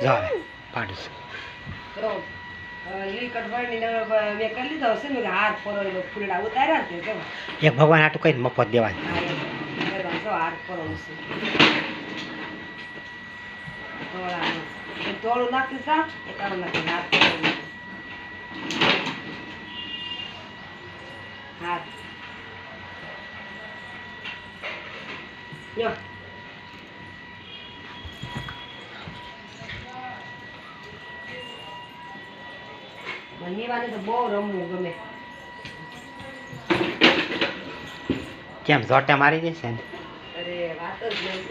જો હવે પાડું છું તો ઈ કટવાણી ને મેં કરી લીધો હશે ને કે હાથ પરોળેલો ફૂલડા ઉતાર્યા તે જો એક ભગવાન આટું કઈ મફત દેવા હા એ જો હાથ પરોળું છે તોળાનું તોળું નાખી સા એ તારું નાખી હાથ પરોળું હાથ યો મને વાને તો બહુ રમવું ગમે કેમ જોટા મારી દેશે ને અરે વાત જ નહીં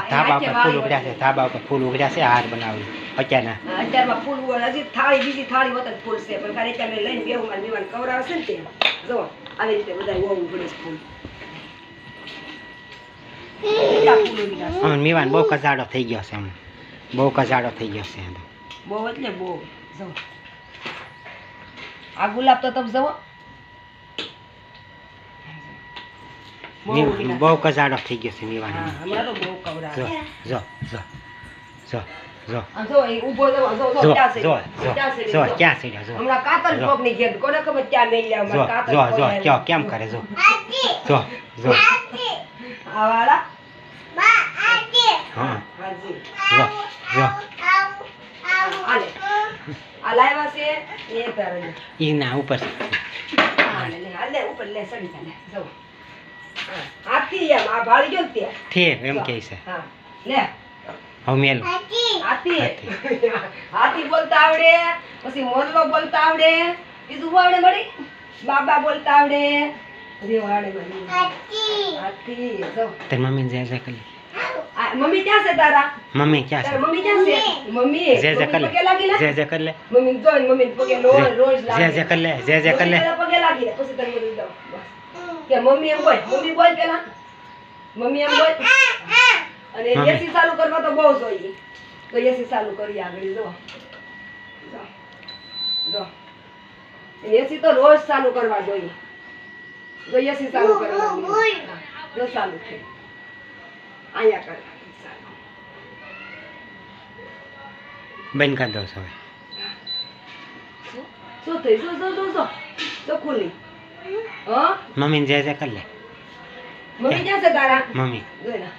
ધાબા ઉપર ફૂલ ઉગડ્યા છે ધાબા ઉપર ફૂલ ઉગડ્યા છે હાર બનાવી અત્યારના અત્યારમાં ફૂલ હજી થાળી બીજી થાળી હોત જ ફૂલ છે પણ ખાલી તમે લઈને બેહું મારી વિવાન કવરાવશે ને તે જો આવી રીતે બધા હોવું પડે છે ફૂલ કેટલા ફૂલ ઉગી ગયા છે મીવાન બહુ કજાડો થઈ ગયો છે બહુ કજાડો થઈ ગયો છે બહુ એટલે બહુ જો આ ગુલાબ તો તમે જવો બહુ કજાડો થઈ ગયો છે મીવાન હમણાં તો બહુ કવરાવે જો જો જો જો આ જો એ ઊભો જો જો જો ક્યાં છે જો જો ક્યાં છે જો હમણાં કાતર કોક ની ઘેર કોને ખબર ક્યાં મેલ્યા જો કાતર જો જો ક્યાં કેમ કરે જો જો જો આ વાળા હા હાજી જો જો આલે આ લાવ્યા છે એ તારે ઈ ના ઉપર આલે લે આલે ઉપર લે સડી ચાલે જો હાથી એમ આ ભાળી ગયો ત્યાં ઠેર એમ કહે છે હા લે હવે મેલ હાથી હાથી બોલતા આવડે પછી મોરલો બોલતા આવડે બીજું શું આવડે મળી બાબા બોલતા આવડે રેવાડે મળી હાથી જો તારી મમ્મી જે જે કરી મમ્મી ક્યાં છે તારા મમ્મી ક્યાં છે મમ્મી ક્યાં છે મમ્મી જે જે કરી પગે લાગી લે જે જે કરી લે મમ્મી જો મમ્મી પગે રોજ લાગે જે જે કરી લે જે જે કરી લે પગે લાગી લે પછી તને બધું દઉં કે મમ્મી એમ બોલ મમ્મી બોલ પેલા મમ્મી એમ બોલ અને એસી ચાલુ કરવા તો બહુ જોઈએ તો એસી ચાલુ કરી આગળ જો જો એસી તો રોજ ચાલુ કરવા જોઈએ જો એસી ચાલુ કરવા જો ચાલુ થઈ આયા કર બંધ કરી દો છો હવે શું થઈ જો ખુલ્લી હા મમ્મી જે જે કરી લે મમ્મી ક્યાં છે તારા મમ્મી જોઈ લે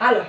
હાલો